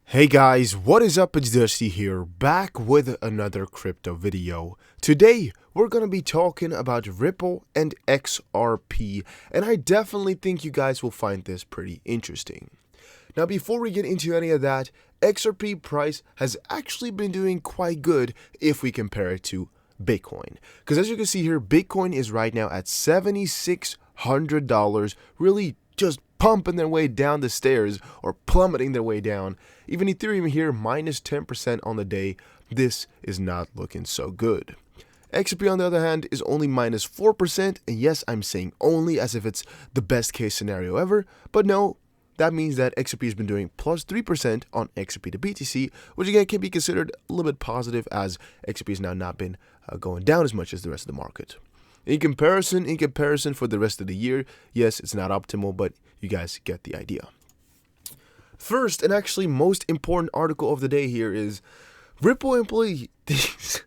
Hey guys, what is up? It's Dusty here, back with another crypto video. Today, we're gonna be talking about Ripple and XRP, and I definitely think you guys will find this pretty interesting. Now, before we get into any of that, XRP price has actually been doing quite good if we compare it to Bitcoin. Because as you can see here, Bitcoin is right now at $7,600, really just pumping their way down the stairs or plummeting their way down. Even Ethereum here, minus 10% on the day. This is not looking so good. XRP, on the other hand, is only minus 4%. And yes, I'm saying only as if it's the best case scenario ever. But no, that means that XRP has been doing plus 3% on XRP to BTC, which again can be considered a little bit positive as XRP has now not been going down as much as the rest of the market. In comparison for the rest of the year, yes, it's not optimal, but you guys get the idea. First, and actually most important article of the day here is Ripple employee thinks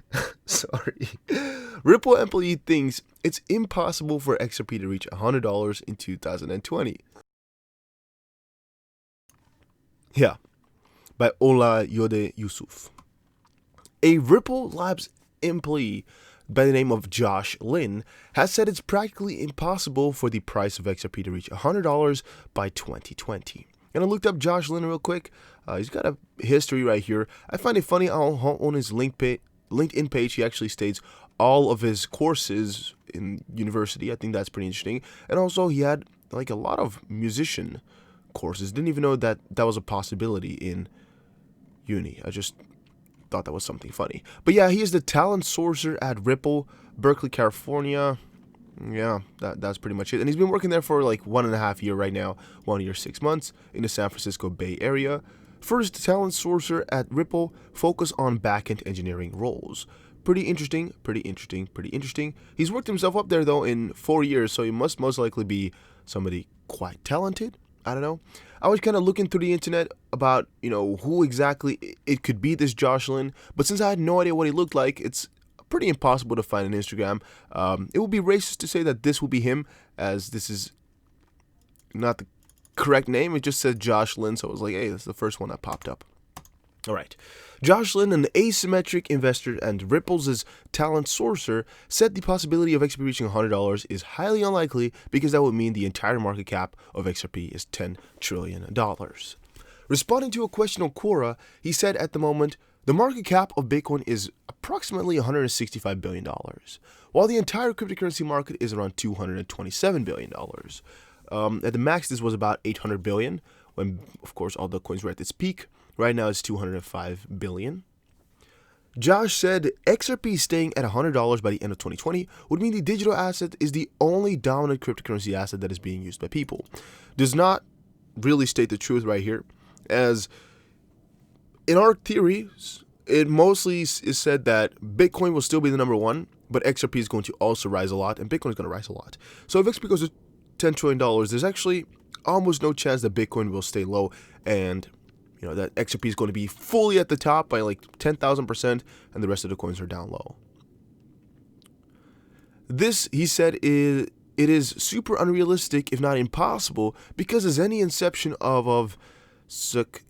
Ripple employee thinks it's impossible for XRP to reach $100 in 2020. Yeah, by Ola Yode Yusuf. A Ripple Labs employee by the name of Josh Lin has said it's practically impossible for the price of XRP to reach $100 by 2020. And I looked up Josh Lin real quick. He's got a history right here. I find it funny on his LinkedIn page, he actually states all of his courses in university. I think that's pretty interesting. And also he had like a lot of musician courses. Didn't even know that that was a possibility in uni. I just thought that was something funny. But yeah, he is the talent sourcer at Ripple, Berkeley, California. Yeah, that's pretty much it. And he's been working there for like 1.5 years right now, 1 year, 6 months in the San Francisco Bay Area. First talent sourcer at Ripple, focus on backend engineering roles. Pretty interesting. He's worked himself up there though in 4 years, so he must most likely be somebody quite talented. I don't know. I was kind of looking through the internet about, who exactly it could be, this Josh Lin, but since I had no idea what he looked like, it's pretty impossible to find an Instagram. It would be racist to say that this will be him, as this is not the correct name. It just said Josh Lin, so I was like, hey, that's the first one that popped up. All right. Josh Lin, an asymmetric investor and Ripple's talent sourcer, said the possibility of XRP reaching $100 is highly unlikely because that would mean the entire market cap of XRP is $10 trillion. Responding to a question on Quora, he said at the moment, the market cap of Bitcoin is approximately $165 billion, while the entire cryptocurrency market is around $227 billion. At the max, this was about $800 billion, when, of course, all the coins were at its peak. Right now, it's $205 billion. Josh said XRP staying at $100 by the end of 2020 would mean the digital asset is the only dominant cryptocurrency asset that is being used by people. Does not really state the truth right here, as in our theories, it mostly is said that Bitcoin will still be the number one, but XRP is going to also rise a lot, and Bitcoin is going to rise a lot. So if XRP goes to $10 trillion, there's actually almost no chance that Bitcoin will stay low, and that XRP is going to be fully at the top by like 10,000%, and the rest of the coins are down low. This, he said, it is super unrealistic, if not impossible, because as any inception of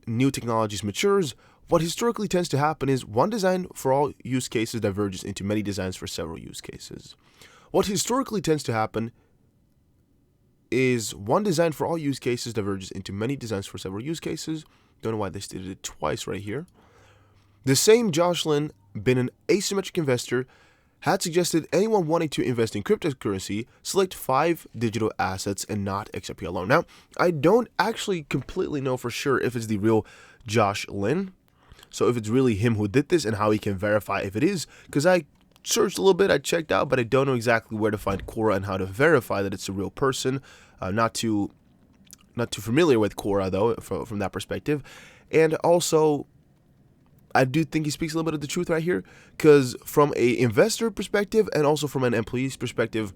new technologies matures, what historically tends to happen is one design for all use cases diverges into many designs for several use cases. What historically tends to happen is one design for all use cases diverges into many designs for several use cases. Don't know why they stated it twice right here. The same Josh Lin, been an asymmetric investor, had suggested anyone wanting to invest in cryptocurrency select 5 digital assets and not XRP alone. Now, I don't actually completely know for sure if it's the real Josh Lin, so if it's really him who did this and how he can verify if it is, because I searched a little bit, I checked out, but I don't know exactly where to find Quora and how to verify that it's a real person. Not too familiar with Quora though, from that perspective. And also, I do think he speaks a little bit of the truth right here, because from an investor perspective and also from an employee's perspective,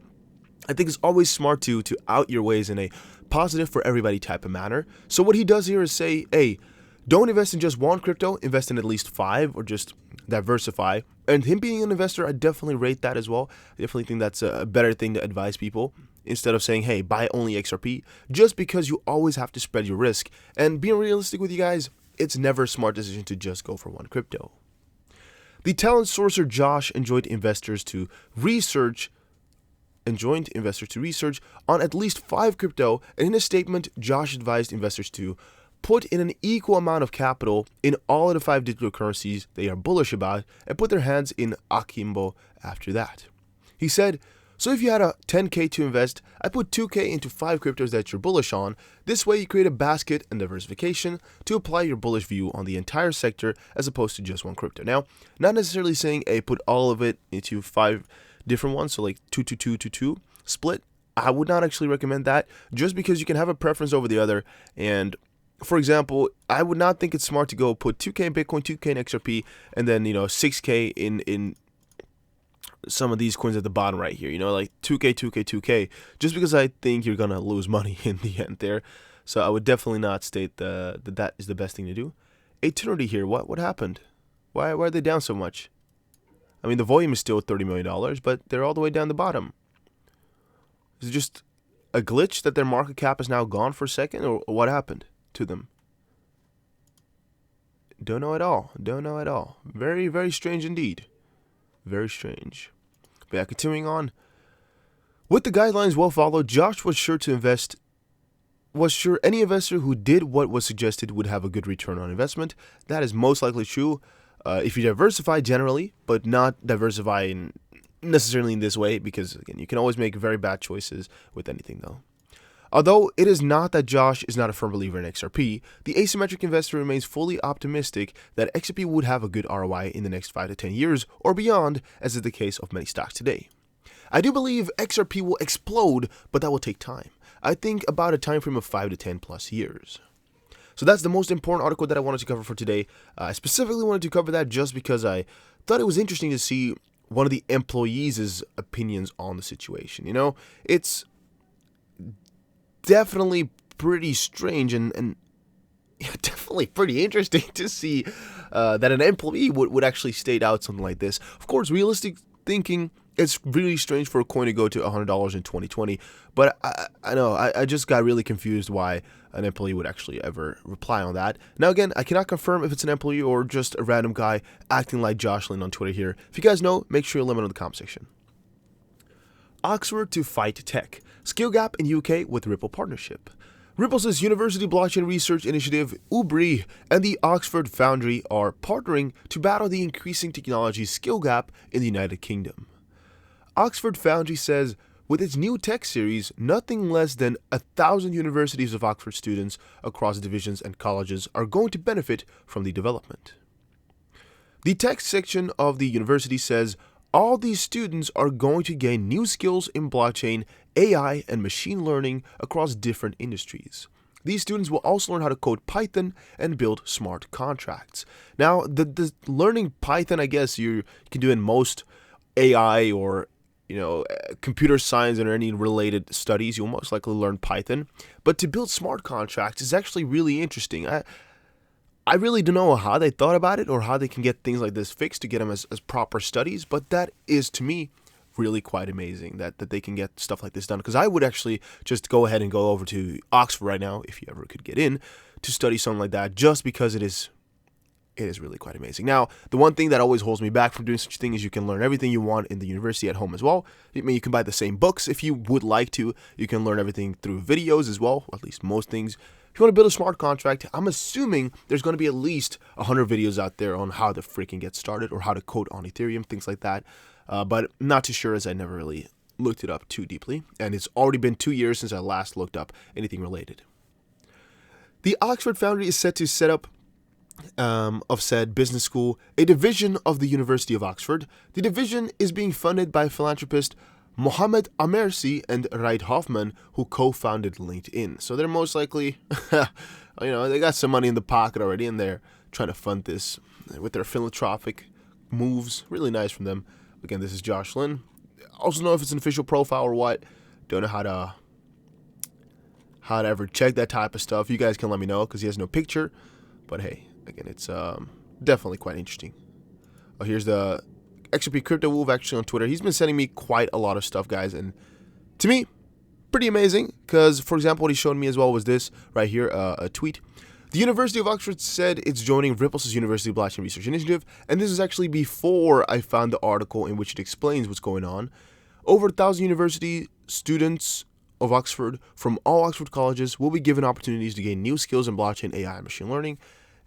I think it's always smart to out your ways in a positive for everybody type of manner. So what he does here is say, hey, don't invest in just one crypto, invest in at least 5, or just diversify. And him being an investor, I definitely rate that as well. I definitely think that's a better thing to advise people, instead of saying, hey, buy only XRP, just because you always have to spread your risk. And being realistic with you guys, it's never a smart decision to just go for one crypto. The talent sourcer Josh enjoined investors to research on at least 5 crypto, and in a statement, Josh advised investors to put in an equal amount of capital in all of the 5 digital currencies they are bullish about and put their hands in akimbo after that. He said, "So if you had a 10K to invest, I put 2K into 5 cryptos that you're bullish on. This way you create a basket and diversification to apply your bullish view on the entire sector as opposed to just one crypto." Now, not necessarily saying, hey, put all of it into 5 different ones, so like 2 split. I would not actually recommend that, just because you can have a preference over the other. And for example, I would not think it's smart to go put 2K in Bitcoin, 2K in XRP, and then 6K in some of these coins at the bottom right here, like 2K, just because I think you're gonna lose money in the end there. So I would definitely not state that is the best thing to do. Eternity here, what happened? Why are they down so much? I mean, the volume is still $30 million, but they're all the way down the bottom. Is it just a glitch that their market cap is now gone for a second, or what happened to them? Don't know at all. Very, very strange indeed. Very strange. But yeah, continuing on. With the guidelines well followed, Josh was sure any investor who did what was suggested would have a good return on investment. That is most likely true if you diversify generally, but not diversify necessarily in this way, because again, you can always make very bad choices with anything though. Although it is not that Josh is not a firm believer in XRP, the asymmetric investor remains fully optimistic that XRP would have a good ROI in the next 5 to 10 years or beyond, as is the case of many stocks today. I do believe XRP will explode, but that will take time. I think about a time frame of 5 to 10 plus years. So that's the most important article that I wanted to cover for today. I specifically wanted to cover that just because I thought it was interesting to see one of the employees' opinions on the situation. It's definitely pretty strange and definitely pretty interesting to see that an employee would actually state out something like this. Of course, realistic thinking, it's really strange for a coin to go to $100 in 2020, but I know, I just got really confused why an employee would actually ever reply on that. Now again, I cannot confirm if it's an employee or just a random guy acting like Josh Lin on Twitter here. If you guys know, make sure you let me know in the comment section. Oxford to fight tech. Skill gap in UK with Ripple partnership. Ripple's university blockchain research initiative, UBRI, and the Oxford Foundry are partnering to battle the increasing technology skill gap in the United Kingdom. Oxford Foundry says, with its new tech series, nothing less than 1,000 universities of Oxford students across divisions and colleges are going to benefit from the development. The tech section of the university says all these students are going to gain new skills in blockchain, AI, and machine learning across different industries. These students will also learn how to code Python and build smart contracts. Now, the learning Python, I guess you can do in most AI or computer science or any related studies, you'll most likely learn Python. But to build smart contracts is actually really interesting. I really don't know how they thought about it or how they can get things like this fixed to get them as proper studies, but that is, to me, really quite amazing that they can get stuff like this done. Because I would actually just go ahead and go over to Oxford right now, if you ever could get in, to study something like that, just because it is really quite amazing. Now, the one thing that always holds me back from doing such a thing is you can learn everything you want in the university at home as well. I mean, you can buy the same books if you would like to. You can learn everything through videos as well, or at least most things. If you want to build a smart contract, I'm assuming there's going to be at least 100 videos out there on how to freaking get started or how to code on Ethereum, things like that. But not too sure, as I never really looked it up too deeply. And it's already been 2 years since I last looked up anything related. The Oxford Foundry is set to set up of said business school, a division of the University of Oxford. The division is being funded by philanthropist Mohammed Amersi and Reid Hoffman, who co-founded LinkedIn. So they're most likely, they got some money in the pocket already, and they're trying to fund this with their philanthropic moves. Really nice from them. Again, this is Josh Lin. Also know if it's an official profile or what. Don't know how to ever check that type of stuff. You guys can let me know because he has no picture. But hey, again, it's definitely quite interesting. Oh, here's the XRP Crypto Wolf actually on Twitter. He's been sending me quite a lot of stuff, guys. And to me, pretty amazing. Because, for example, what he showed me as well was this right here, a tweet. The University of Oxford said it's joining Ripple's University Blockchain Research Initiative, and this is actually before I found the article in which it explains what's going on. Over 1,000 university students of Oxford from all Oxford colleges will be given opportunities to gain new skills in blockchain, AI, and machine learning.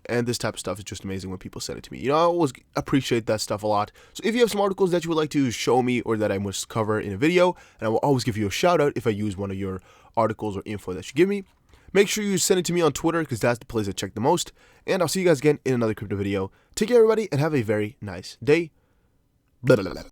And this type of stuff is just amazing when people send it to me. You know, I always appreciate that stuff a lot. So if you have some articles that you would like to show me or that I must cover in a video, and I will always give you a shout out if I use one of your articles or info that you give me, make sure you send it to me on Twitter because that's the place I check the most. And I'll see you guys again in another crypto video. Take care, everybody, and have a very nice day. Blah, blah, blah.